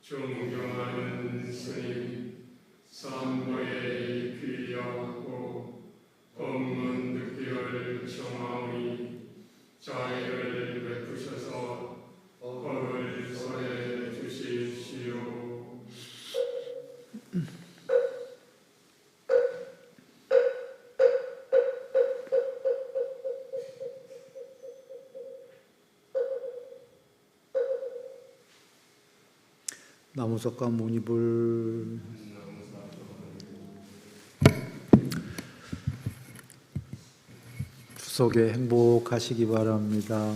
존경하는 스님, 삼보에 귀의하고 법문 듣기를 청하오니 자의를 베푸셔서 법을 설해 주십시오. 나무석가 문이불. 추석에 행복하시기 바랍니다.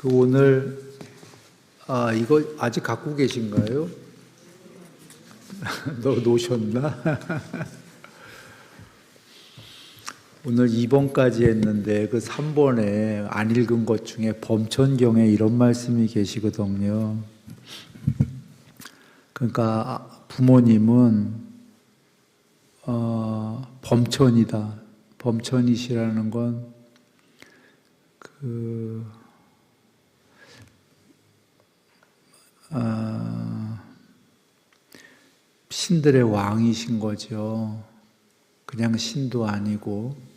오늘 이거 아직 갖고 계신가요? 너 놓으셨나? 오늘 2번까지 했는데 그 3번에 안 읽은 것 중에 범천경에 이런 말씀이 계시거든요. 그러니까 부모님은 범천이다. 범천이시라는 건 신들의 왕이신 거죠. 그냥 신도 아니고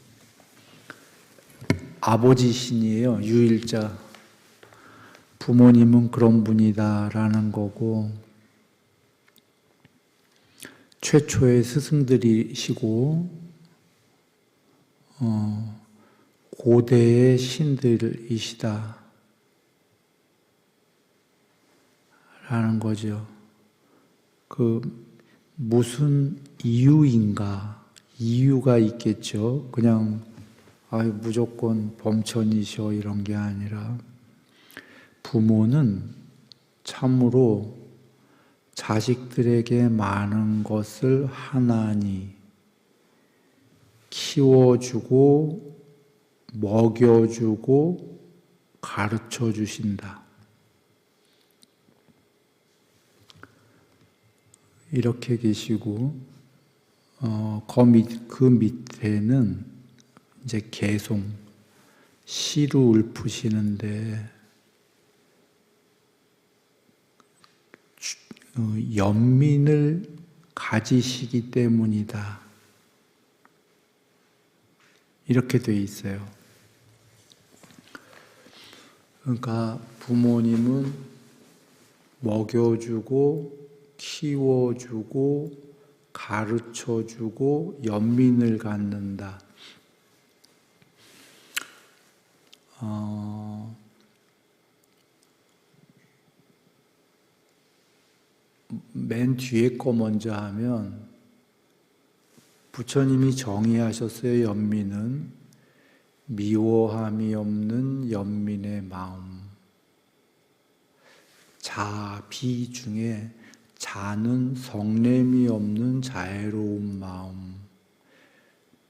아버지 신이에요. 유일자. 부모님은 그런 분이다라는 거고, 최초의 스승들이시고 고대의 신들이시다 라는 거죠. 무슨 이유인가? 이유가 있겠죠. 그냥 무조건 범천이셔 이런 게 아니라, 부모는 참으로 자식들에게 많은 것을 하나니 키워주고 먹여주고 가르쳐 주신다. 이렇게 계시고, 그 밑에는 이제 개송, 시루 읊으시는데, 연민을 가지시기 때문이다. 이렇게 돼 있어요. 그러니까 부모님은 먹여주고 키워주고 가르쳐주고 연민을 갖는다. 맨 뒤에 거 먼저 하면, 부처님이 정의하셨어요. 연민은 미워함이 없는 연민의 마음. 자, 비 중에 자는 성냄이 없는 자애로운 마음,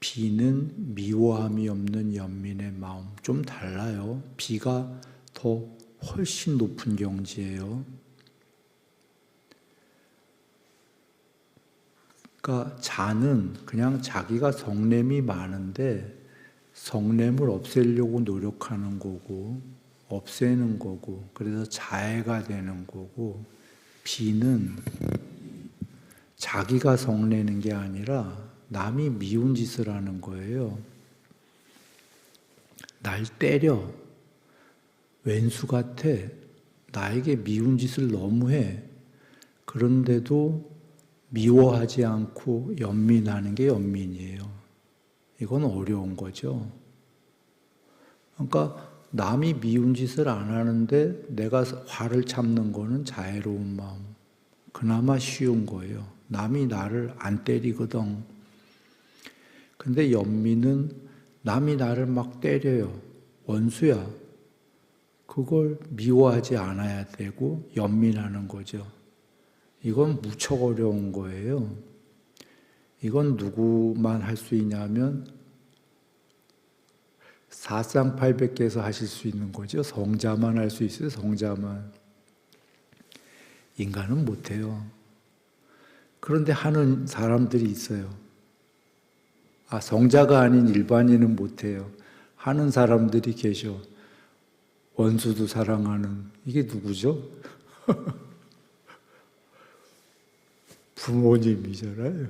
비는 미워함이 없는 연민의 마음. 좀 달라요. 비가 더 훨씬 높은 경지예요. 그러니까 자는 그냥 자기가 성냄이 많은데 성냄을 없애려고 노력하는 거고, 없애는 거고, 그래서 자애가 되는 거고, 비는 자기가 성내는 게 아니라 남이 미운 짓을 하는 거예요. 날 때려. 왼수 같아. 나에게 미운 짓을 너무 해. 그런데도 미워하지 않고 연민하는 게 연민이에요. 이건 어려운 거죠. 그러니까 남이 미운 짓을 안 하는데 내가 화를 참는 거는 자애로운 마음. 그나마 쉬운 거예요. 남이 나를 안 때리거든. 근데 연민은 남이 나를 막 때려요. 원수야. 그걸 미워하지 않아야 되고 연민하는 거죠. 이건 무척 어려운 거예요. 이건 누구만 할 수 있냐면 사쌍팔백계에서 하실 수 있는 거죠. 성자만 할 수 있어요. 성자만. 인간은 못해요. 그런데 하는 사람들이 있어요. 성자가 아닌 일반인은 못해요. 하는 사람들이 계셔. 원수도 사랑하는 이게 누구죠? 부모님이잖아요.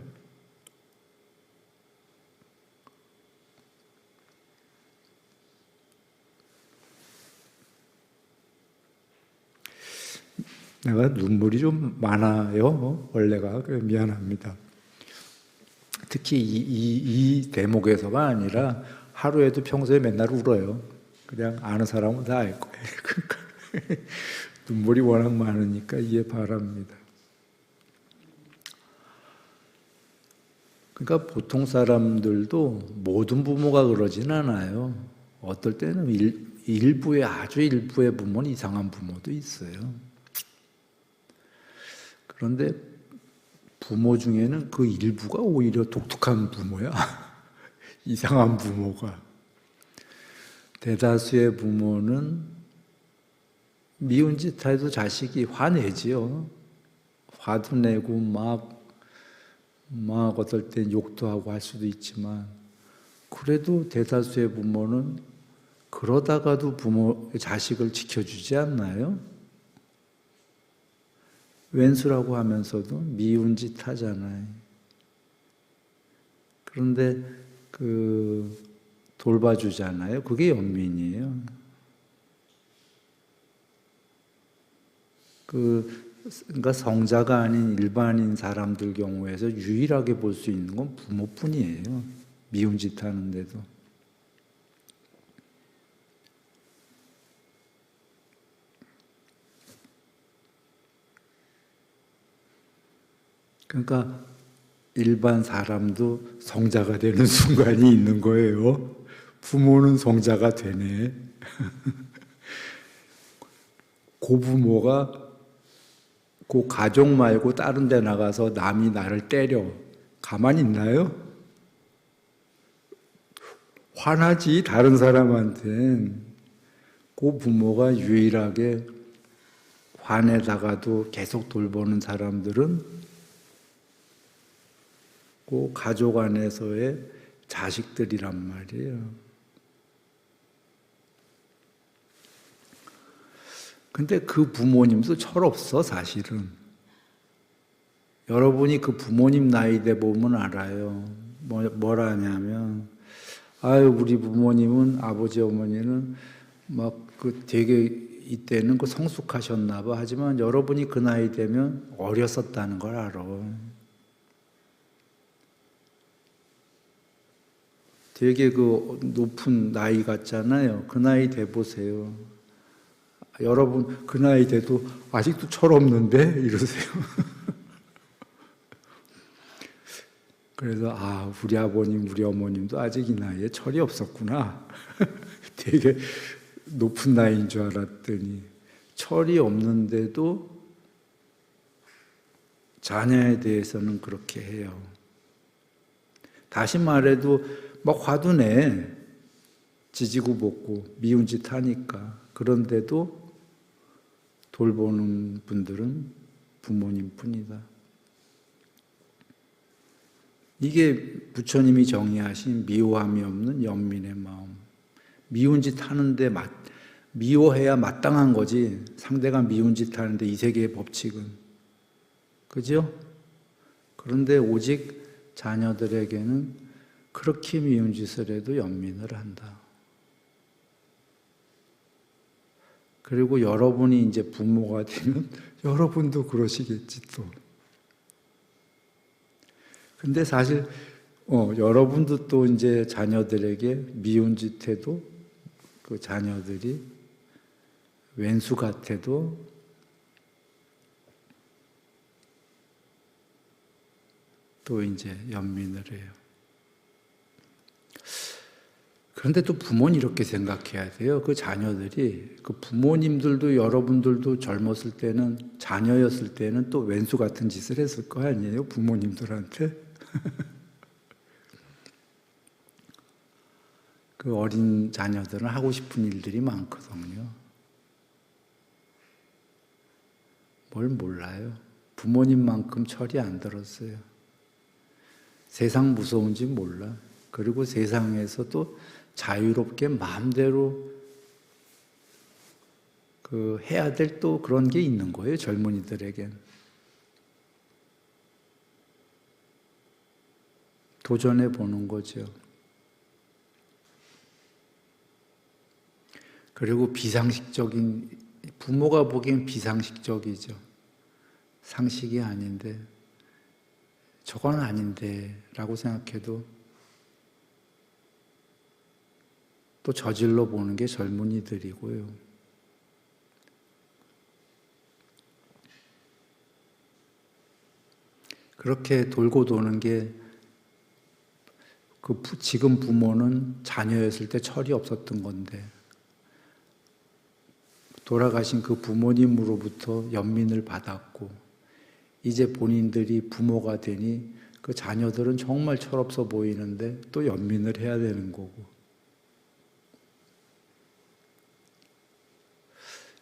내가 눈물이 좀 많아요. 원래가 미안합니다. 특히 이 대목에서가 아니라 하루에도 평소에 맨날 울어요. 그냥 아는 사람은 다 알 거예요. 그러니까 눈물이 워낙 많으니까 이해 바랍니다. 그러니까 보통 사람들도 모든 부모가 그러진 않아요. 어떨 때는 일부의 아주 일부의 부모는 이상한 부모도 있어요. 그런데 부모 중에는 그 일부가 오히려 독특한 부모야. 이상한 부모가. 대다수의 부모는 미운 짓 해도 자식이 화내지요. 화도 내고 막 어떨 땐 욕도 하고 할 수도 있지만, 그래도 대다수의 부모는 그러다가도 자식을 지켜주지 않나요? 왼수라고 하면서도 미운 짓 하잖아요. 그런데 돌봐주잖아요. 그게 연민이에요. 그러니까 성자가 아닌 일반인 사람들 경우에서 유일하게 볼 수 있는 건 부모뿐이에요. 미운 짓 하는데도. 그러니까 일반 사람도 성자가 되는 순간이 있는 거예요. 부모는 성자가 되네. 고부모가 그 가족 말고 다른 데 나가서 남이 나를 때려. 가만히 있나요? 화나지, 다른 사람한텐. 그 부모가 유일하게 화내다가도 계속 돌보는 사람들은 그 가족 안에서의 자식들이란 말이에요. 근데 그 부모님도 철없어, 사실은. 여러분이 그 부모님 나이 돼 보면 알아요. 뭐라냐면, 아유, 우리 부모님은, 아버지, 어머니는 되게 이때는 성숙하셨나 봐. 하지만 여러분이 그 나이 되면 어렸었다는 걸 알아. 되게 높은 나이 같잖아요. 그 나이 돼 보세요. 여러분 그 나이 돼도 아직도 철없는데 이러세요. 그래서 우리 아버님, 우리 어머님도 아직 이 나이에 철이 없었구나. 되게 높은 나이인 줄 알았더니 철이 없는데도 자녀에 대해서는 그렇게 해요. 다시 말해도 화도 내. 지지고 볶고 미운 짓 하니까. 그런데도 돌보는 분들은 부모님 뿐이다. 이게 부처님이 정의하신 미워함이 없는 연민의 마음. 미운 짓 하는데 미워해야 마땅한 거지. 상대가 미운 짓 하는데 이 세계의 법칙은. 그죠? 그런데 오직 자녀들에게는 그렇게 미운 짓을 해도 연민을 한다. 그리고 여러분이 이제 부모가 되면 여러분도 그러시겠지 또. 근데 사실 여러분도 또 이제 자녀들에게 미운 짓 해도 그 자녀들이 왼수 같아도 또 이제 연민을 해요. 그런데 또 부모는 이렇게 생각해야 돼요. 그 자녀들이, 그 부모님들도 여러분들도 젊었을 때는, 자녀였을 때는 또 왼수 같은 짓을 했을 거 아니에요? 부모님들한테. 그 어린 자녀들은 하고 싶은 일들이 많거든요. 뭘 몰라요. 부모님만큼 철이 안 들었어요. 세상 무서운지 몰라. 그리고 세상에서도 자유롭게 마음대로 해야 될 또 그런 게 있는 거예요, 젊은이들에겐. 도전해 보는 거죠. 그리고 비상식적인, 부모가 보기엔 비상식적이죠. 상식이 아닌데, 저건 아닌데 라고 생각해도 또 저질러 보는 게 젊은이들이고요. 그렇게 돌고 도는 게 지금 부모는 자녀였을 때 철이 없었던 건데, 돌아가신 그 부모님으로부터 연민을 받았고, 이제 본인들이 부모가 되니 그 자녀들은 정말 철없어 보이는데 또 연민을 해야 되는 거고.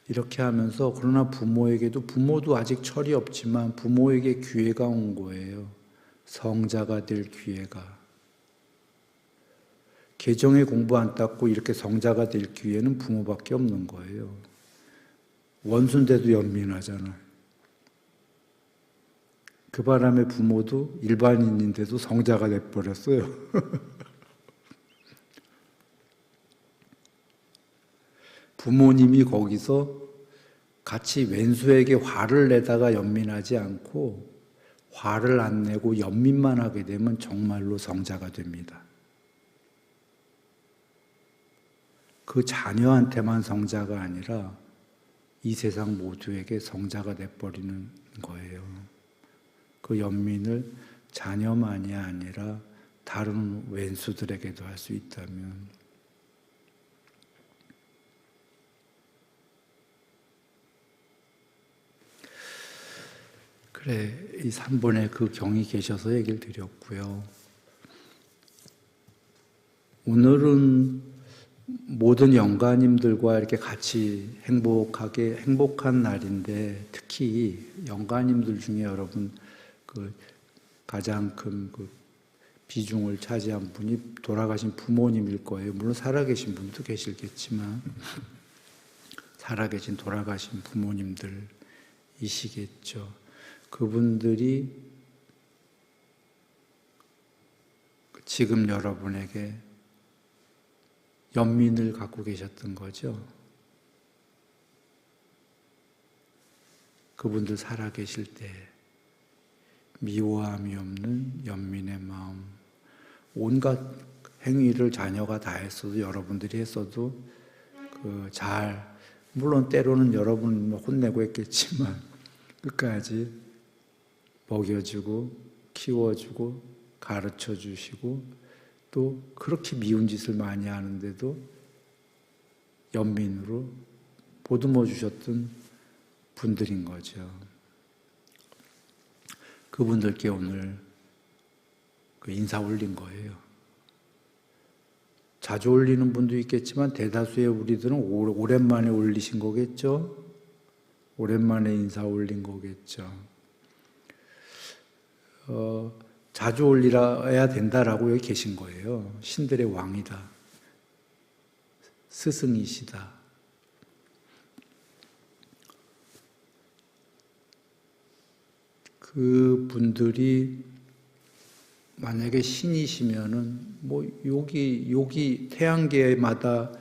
이렇게 하면서, 그러나 부모도 아직 철이 없지만 부모에게 기회가 온 거예요. 성자가 될 기회가. 개정에 공부 안 닦고 이렇게 성자가 될 기회는 부모밖에 없는 거예요. 원수인데도 연민하잖아요. 그 바람에 부모도 일반인인데도 성자가 돼버렸어요. 부모님이 거기서 같이 왼수에게 화를 내다가 연민하지 않고 화를 안 내고 연민만 하게 되면 정말로 성자가 됩니다. 그 자녀한테만 성자가 아니라 이 세상 모두에게 성자가 돼버리는 거예요. 그 연민을 자녀만이 아니라 다른 왼수들에게도 할 수 있다면. 그래, 이 3번에 그 경이 계셔서 얘기를 드렸고요. 오늘은 모든 영가님들과 이렇게 같이 행복한 날인데, 특히 영가님들 중에 여러분 가장 큰 비중을 차지한 분이 돌아가신 부모님일 거예요. 물론 살아계신 분도 계시겠지만, 살아계신 돌아가신 부모님들이시겠죠. 그분들이 지금 여러분에게 연민을 갖고 계셨던 거죠. 그분들 살아계실 때 미워함이 없는 연민의 마음, 온갖 행위를 자녀가 다 했어도, 여러분들이 했어도 물론 때로는 여러분 혼내고 했겠지만 끝까지 먹여주고 키워주고 가르쳐주시고, 또 그렇게 미운 짓을 많이 하는데도 연민으로 보듬어 주셨던 분들인 거죠. 그분들께 오늘 인사 올린 거예요. 자주 올리는 분도 있겠지만 대다수의 우리들은 오랜만에 올리신 거겠죠? 오랜만에 인사 올린 거겠죠. 자주 올리라야 된다라고 여기 계신 거예요. 신들의 왕이다. 스승이시다. 그 분들이 만약에 신이시면은 여기 태양계마다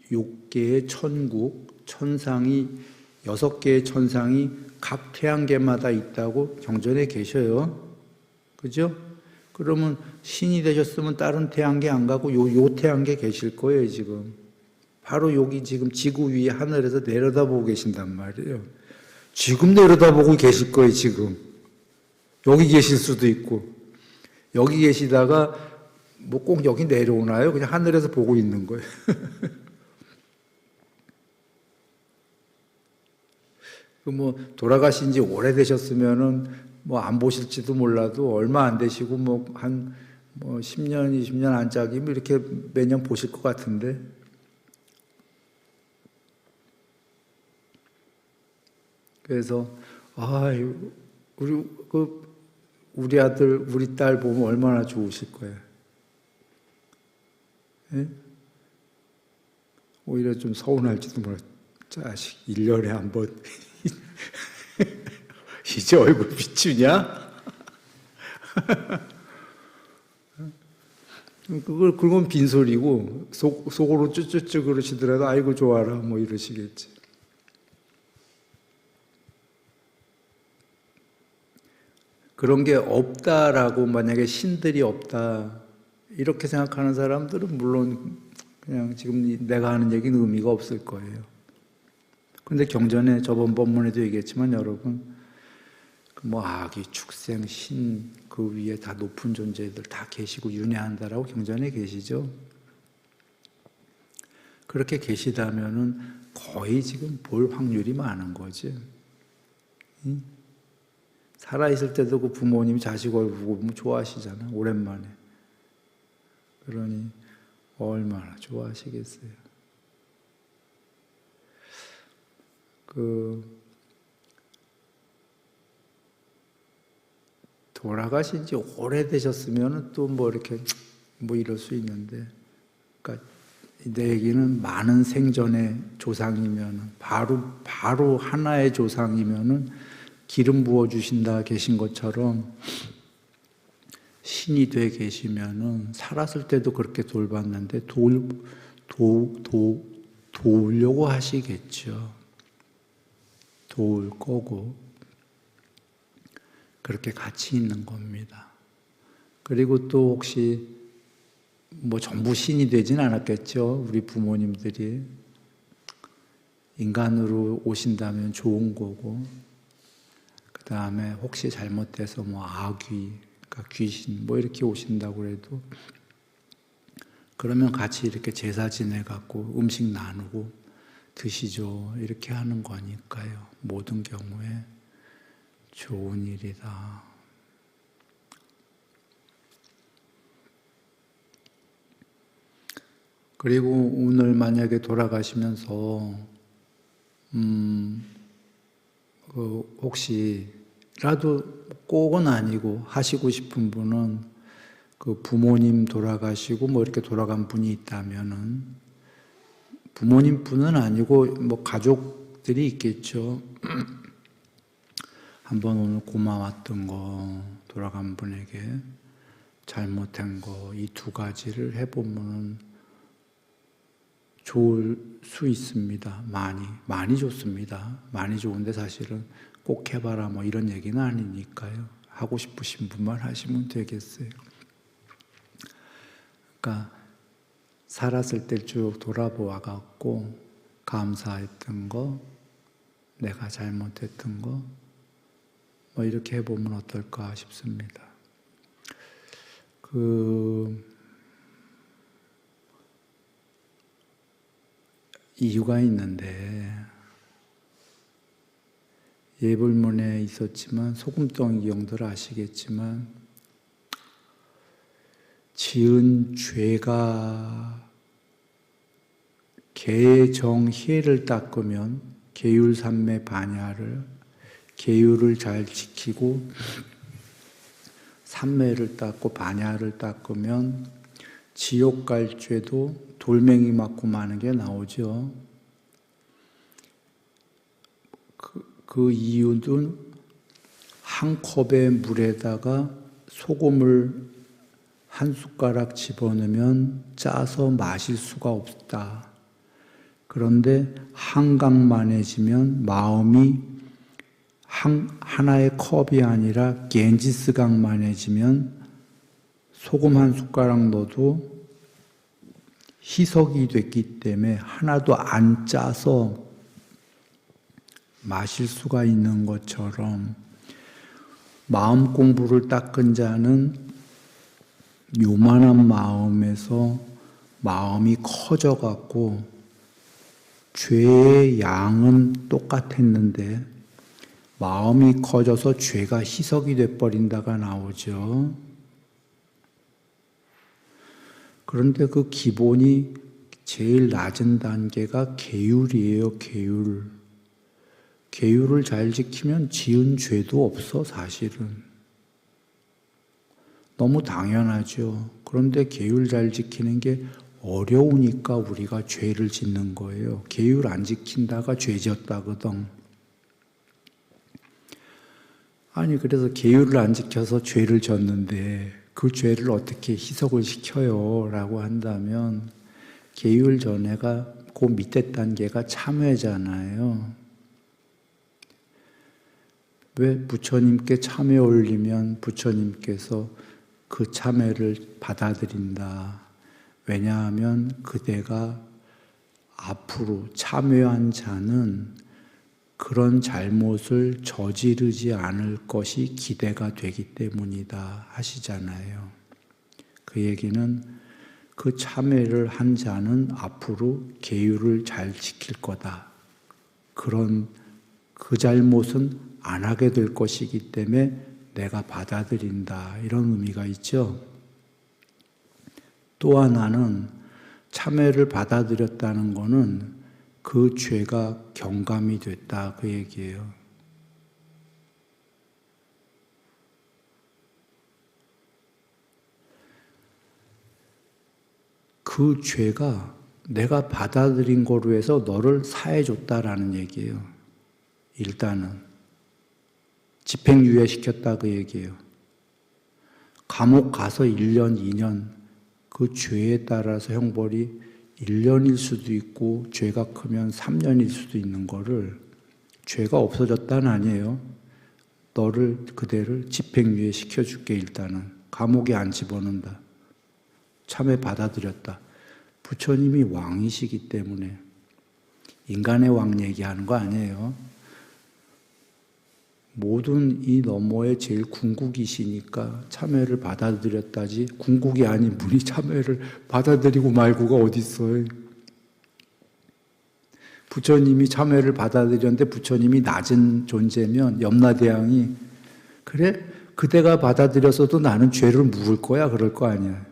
6개의 천국, 천상이 6개의 천상이 각 태양계마다 있다고 경전에 계셔요. 그죠? 그러면 신이 되셨으면 다른 태양계 안 가고 요 태양계 계실 거예요, 지금. 바로 여기 지금 지구 위에 하늘에서 내려다보고 계신단 말이에요. 지금 내려다보고 계실 거예요, 지금. 여기 계실 수도 있고. 여기 계시다가 꼭 여기 내려오나요? 그냥 하늘에서 보고 있는 거예요. 돌아가신 지 오래되셨으면은 안 보실지도 몰라도, 얼마 안 되시고 한 10년, 20년 안짝이면 이렇게 매년 보실 것 같은데, 그래서 우리 아들, 우리 딸 보면 얼마나 좋으실 거예요. 예? 오히려 좀 서운할지도 몰라요. 자식 1년에 한 번 이제 얼굴 비추냐? 그건 빈소리고 속으로 쭈쭈쭈 그러시더라도 아이고 좋아라 뭐 이러시겠지. 그런 게 없다라고 만약에 신들이 없다 이렇게 생각하는 사람들은 물론 그냥 지금 내가 하는 얘기는 의미가 없을 거예요. 근데 경전에 저번 본문에도 얘기했지만 여러분 뭐 아기, 축생, 신 그 위에 다 높은 존재들 다 계시고 윤회한다라고 경전에 계시죠. 그렇게 계시다면은 거의 지금 볼 확률이 많은 거지. 살아있을 때도 그 부모님이 자식 얼굴 보면 좋아하시잖아. 오랜만에. 그러니 얼마나 좋아하시겠어요. 돌아가신 지 오래되셨으면 또 뭐 이렇게 뭐 이럴 수 있는데, 그러니까 내 얘기는 많은 생전의 조상이면 바로 하나의 조상이면은 기름 부어 주신다 계신 것처럼 신이 돼 계시면은 살았을 때도 그렇게 돌봤는데 도우려고 하시겠죠. 도울 거고 그렇게 같이 있는 겁니다. 그리고 또 혹시 뭐 전부 신이 되진 않았겠죠. 우리 부모님들이 인간으로 오신다면 좋은 거고, 그 다음에 혹시 잘못돼서 뭐 아귀, 그러니까 귀신 뭐 이렇게 오신다고 해도 그러면 같이 이렇게 제사 지내갖고 음식 나누고 드시죠. 이렇게 하는 거니까요. 모든 경우에 좋은 일이다. 그리고 오늘 만약에 돌아가시면서 혹시라도 꼭은 아니고 하시고 싶은 분은 그 부모님 돌아가시고 뭐 이렇게 돌아간 분이 있다면은 부모님뿐은 아니고 뭐 가족들이 있겠죠. 한번 오늘 고마웠던 거, 돌아간 분에게 잘못한 거, 이 두 가지를 해보면 좋을 수 있습니다. 많이 좋습니다. 많이 좋은데 사실은 꼭 해봐라 뭐 이런 얘기는 아니니까요. 하고 싶으신 분만 하시면 되겠어요. 그러니까 살았을 때 쭉 돌아보아 갖고 감사했던 거, 내가 잘못했던 거, 뭐 이렇게 해보면 어떨까 싶습니다. 이유가 있는데 예불문에 있었지만 소금덩이 경들 아시겠지만 지은 죄가 개정희를 닦으면 계율삼매 반야를 계율을 잘 지키고 삼매를 닦고 반야를 닦으면 지옥 갈 죄도 돌멩이 맞고 마는 게 나오죠. 그 이유는 한 컵의 물에다가 소금을 한 숟가락 집어넣으면 짜서 마실 수가 없다. 그런데 한강만해지면 마음이 하나의 컵이 아니라 겐지스강만해지면 소금 한 숟가락 넣어도 희석이 됐기 때문에 하나도 안 짜서 마실 수가 있는 것처럼 마음 공부를 닦은 자는 요만한 마음에서 마음이 커져갖고 죄의 양은 똑같았는데 마음이 커져서 죄가 희석이 돼버린다가 나오죠. 그런데 그 기본이 제일 낮은 단계가 계율이에요. 계율을 잘 지키면 지은 죄도 없어 사실은. 너무 당연하죠. 그런데 계율 잘 지키는 게 어려우니까 우리가 죄를 짓는 거예요. 계율 안 지킨다가 죄 지었다거든. 아니 그래서 계율을 안 지켜서 죄를 졌는데 그 죄를 어떻게 희석을 시켜요? 라고 한다면 계율 전에가 그 밑에 단계가 참회잖아요. 왜 부처님께 참회 올리면 부처님께서 그 참회를 받아들인다. 왜냐하면 그대가 앞으로 참회한 자는 그런 잘못을 저지르지 않을 것이 기대가 되기 때문이다 하시잖아요. 그 얘기는 그 참회를 한 자는 앞으로 계율을 잘 지킬 거다. 그런 그 잘못은 안 하게 될 것이기 때문에 내가 받아들인다. 이런 의미가 있죠. 또 하나는 참회를 받아들였다는 것은 그 죄가 경감이 됐다. 그 얘기예요. 그 죄가 내가 받아들인 거로 해서 너를 사해줬다라는 얘기예요. 일단은 집행유예 시켰다 그 얘기예요. 감옥 가서 1년, 2년 그 죄에 따라서 형벌이 1년일 수도 있고 죄가 크면 3년일 수도 있는 거를 죄가 없어졌다는 아니에요. 너를 그대를 집행유예 시켜줄게 일단은. 감옥에 안 집어넣는다. 참회 받아들였다. 부처님이 왕이시기 때문에 인간의 왕 얘기하는 거 아니에요. 모든 이 너머에 제일 궁극이시니까 참회를 받아들였다지 궁극이 아닌 분이 참회를 받아들이고 말고가 어디 있어요. 부처님이 참회를 받아들였는데 부처님이 낮은 존재면 염라대왕이 그래? 그대가 받아들였어도 나는 죄를 물을 거야 그럴 거 아니야.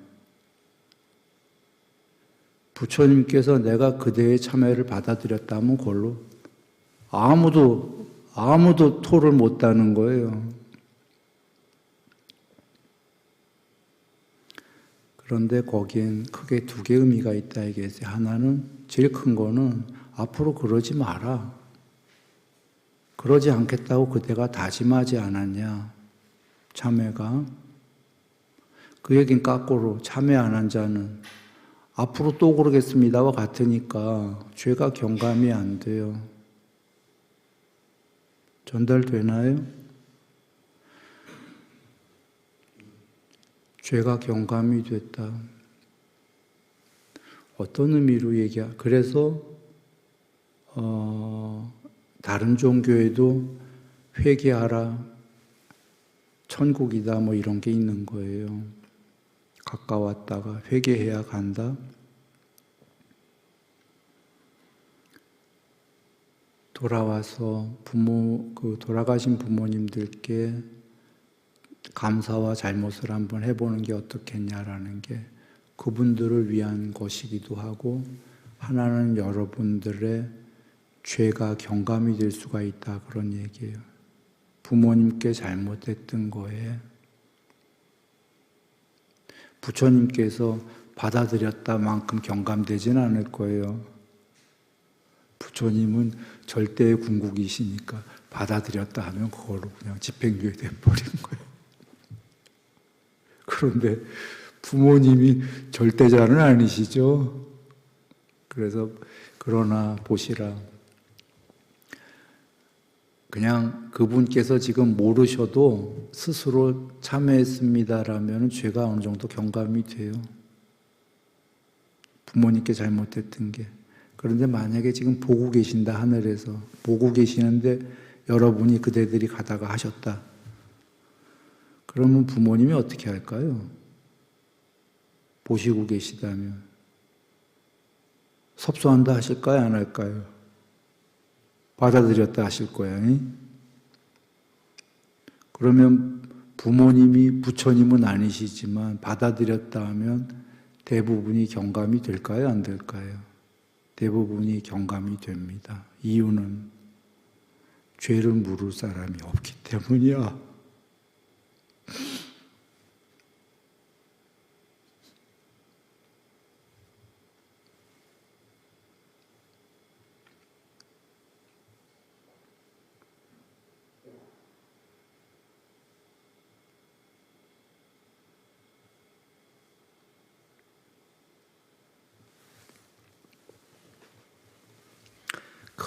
부처님께서 내가 그대의 참회를 받아들였다면 그걸로 아무도 토를 못다는 거예요. 그런데 거기엔 크게 두 개의 의미가 있다 이게 하나는 제일 큰 거는 앞으로 그러지 마라. 그러지 않겠다고 그대가 다짐하지 않았냐. 참회가. 그 얘긴 거꾸로 참회 안 한 자는 앞으로 또 그러겠습니다와 같으니까 죄가 경감이 안 돼요. 전달되나요? 죄가 경감이 됐다. 어떤 의미로 그래서 다른 종교에도 회개하라, 천국이다 뭐 이런 게 있는 거예요. 가까웠다가 회개해야 간다. 돌아와서 돌아가신 부모님들께 감사와 잘못을 한번 해보는 게 어떻겠냐라는 게 그분들을 위한 것이기도 하고 하나는 여러분들의 죄가 경감이 될 수가 있다 그런 얘기예요. 부모님께 잘못했던 거에 부처님께서 받아들였다만큼 경감되지는 않을 거예요. 부처님은 절대의 궁극이시니까 받아들였다 하면 그걸로 그냥 집행유예 돼버린 거예요. 그런데 부모님이 절대자는 아니시죠. 그래서 그러나 보시라. 그냥 그분께서 지금 모르셔도 스스로 참회했습니다라면 죄가 어느 정도 경감이 돼요. 부모님께 잘못했던 게. 그런데 만약에 지금 보고 계신다 하늘에서 보고 계시는데 여러분이 그대들이 가다가 하셨다. 그러면 부모님이 어떻게 할까요? 보시고 계시다면 섭소한다 하실까요? 안 할까요? 받아들였다 하실 거야. 그러면 부처님은 아니시지만 받아들였다 하면 대부분이 경감이 될까요? 안 될까요? 대부분이 경감이 됩니다. 이유는 죄를 물을 사람이 없기 때문이야.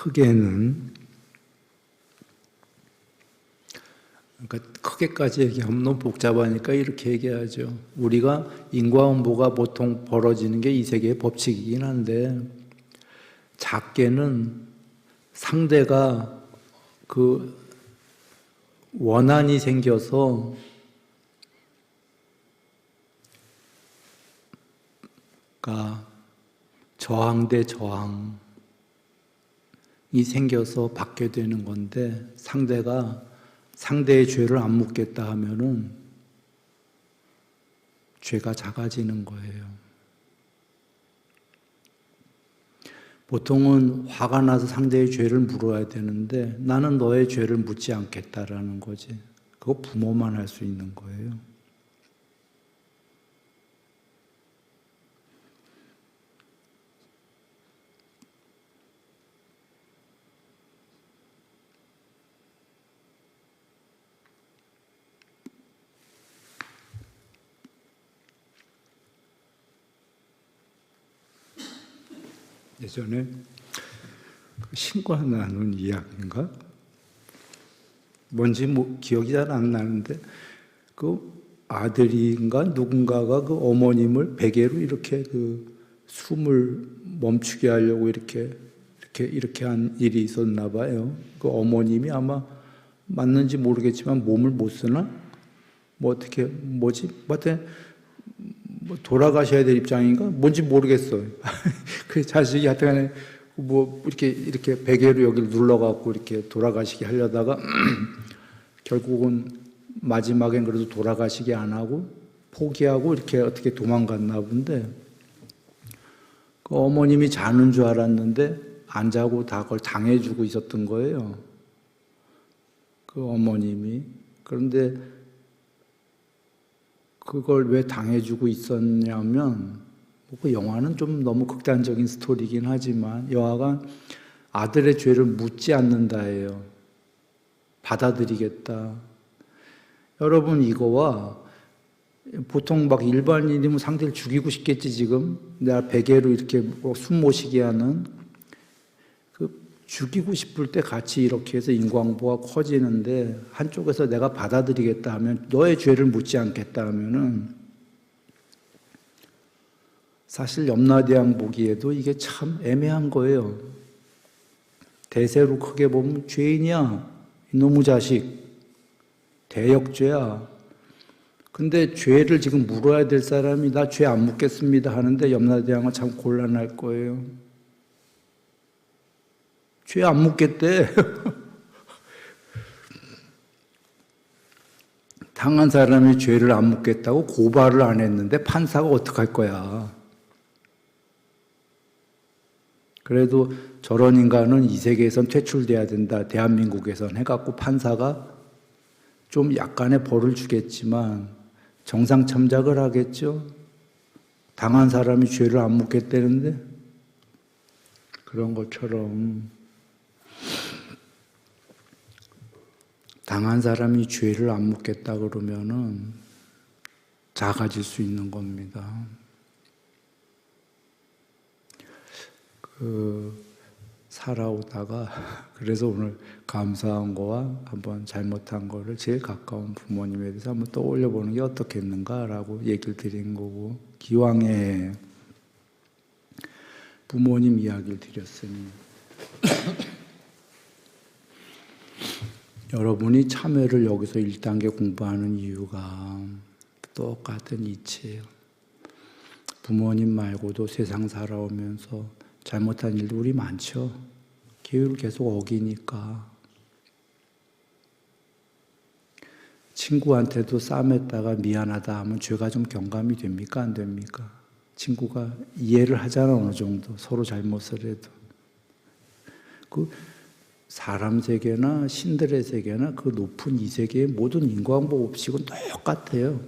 크게는, 그러니까 크게까지 얘기하면 너무 복잡하니까 이렇게 얘기하죠. 우리가 인과응보가 보통 벌어지는 게 이 세계의 법칙이긴 한데, 작게는 상대가 그 원한이 생겨서 저항 대 저항이 생겨서 받게 되는 건데, 상대가 상대의 죄를 안 묻겠다 하면은 죄가 작아지는 거예요. 보통은 화가 나서 상대의 죄를 물어야 되는데 나는 너의 죄를 묻지 않겠다라는 거지. 그거 부모만 할 수 있는 거예요. 예전에 신과 나눈 이야기인가? 뭔지 기억이 잘 안 나는데 그 아들인가 누군가가 그 어머님을 베개로 이렇게 그 숨을 멈추게 하려고 이렇게 한 일이 있었나 봐요. 그 어머님이 아마 맞는지 모르겠지만 몸을 못 쓰나? 돌아가셔야 될 입장인가? 뭔지 모르겠어요. 그 자식이 하여튼간에 이렇게 베개로 여기를 눌러갖고 이렇게 돌아가시게 하려다가 결국은 마지막엔 그래도 돌아가시게 안 하고 포기하고 이렇게 어떻게 도망갔나 본데 그 어머님이 자는 줄 알았는데 안 자고 다 그걸 당해주고 있었던 거예요. 그 어머님이. 그런데 그걸 왜 당해주고 있었냐면, 그 영화는 좀 너무 극단적인 스토리긴 하지만, 여하간 아들의 죄를 묻지 않는다예요. 받아들이겠다. 여러분, 이거와 보통 막 일반인이면 상대를 죽이고 싶겠지, 지금. 내가 베개로 이렇게 숨 못 쉬게 하는, 죽이고 싶을 때 같이 이렇게 해서 인과응보가 커지는데 한쪽에서 내가 받아들이겠다 하면 너의 죄를 묻지 않겠다 하면은 사실 염라대왕 보기에도 이게 참 애매한 거예요. 대세로 크게 보면 죄인이야. 이놈의 자식. 대역죄야. 근데 죄를 지금 물어야 될 사람이 나 죄 안 묻겠습니다 하는데 염라대왕은 참 곤란할 거예요. 죄 안 묻겠대. 당한 사람이 죄를 안 묻겠다고 고발을 안 했는데 판사가 어떡할 거야. 그래도 저런 인간은 이 세계에선 퇴출돼야 된다. 대한민국에선 해갖고 판사가 좀 약간의 벌을 주겠지만 정상 참작을 하겠죠. 당한 사람이 죄를 안 묻겠다는데 그런 것처럼 당한 사람이 죄를 안 묻겠다 그러면은 작아질 수 있는 겁니다. 살아오다가 그래서 오늘 감사한 거와 한번 잘못한 거를 제일 가까운 부모님에 대해서 한번 떠올려 보는 게 어떻겠는가라고 얘기를 드린 거고, 기왕에 부모님 이야기를 드렸으니 여러분이 참회를 여기서 1단계 공부하는 이유가 똑같은 이치예요. 부모님 말고도 세상 살아오면서 잘못한 일도 우리 많죠. 계율을 계속 어기니까. 친구한테도 싸움했다가 미안하다 하면 죄가 좀 경감이 됩니까? 안 됩니까? 친구가 이해를 하잖아, 어느 정도. 서로 잘못을 해도. 그 사람 세계나 신들의 세계나 그 높은 이 세계의 모든 인과응보 법칙은 똑같아요.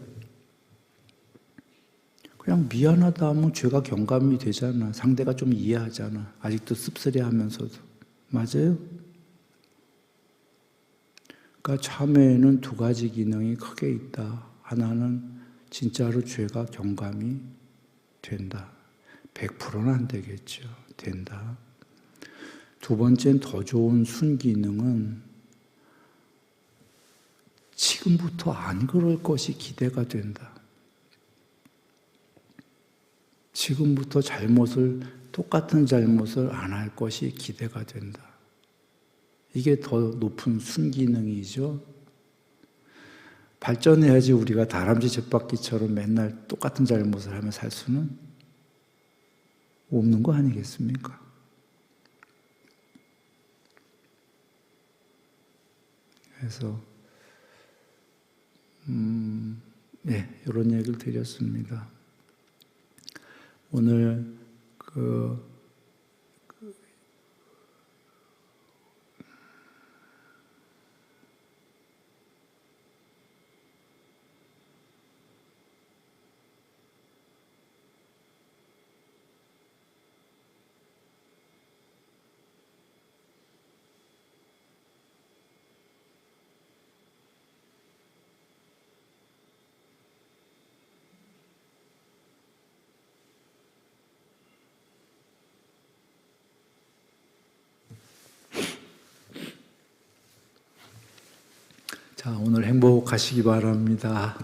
그냥 미안하다 하면 죄가 경감이 되잖아. 상대가 좀 이해하잖아. 아직도 씁쓸해하면서도. 맞아요? 그러니까 참회에는 두 가지 기능이 크게 있다. 하나는 진짜로 죄가 경감이 된다. 100%는 안 되겠죠. 된다. 두 번째는 더 좋은 순기능은 지금부터 안 그럴 것이 기대가 된다. 지금부터 똑같은 잘못을 안 할 것이 기대가 된다. 이게 더 높은 순기능이죠. 발전해야지 우리가 다람쥐 쳇바퀴처럼 맨날 똑같은 잘못을 하며 살 수는 없는 거 아니겠습니까? 그래서 이런 얘기를 드렸습니다. 오늘 오늘 행복하시기 바랍니다.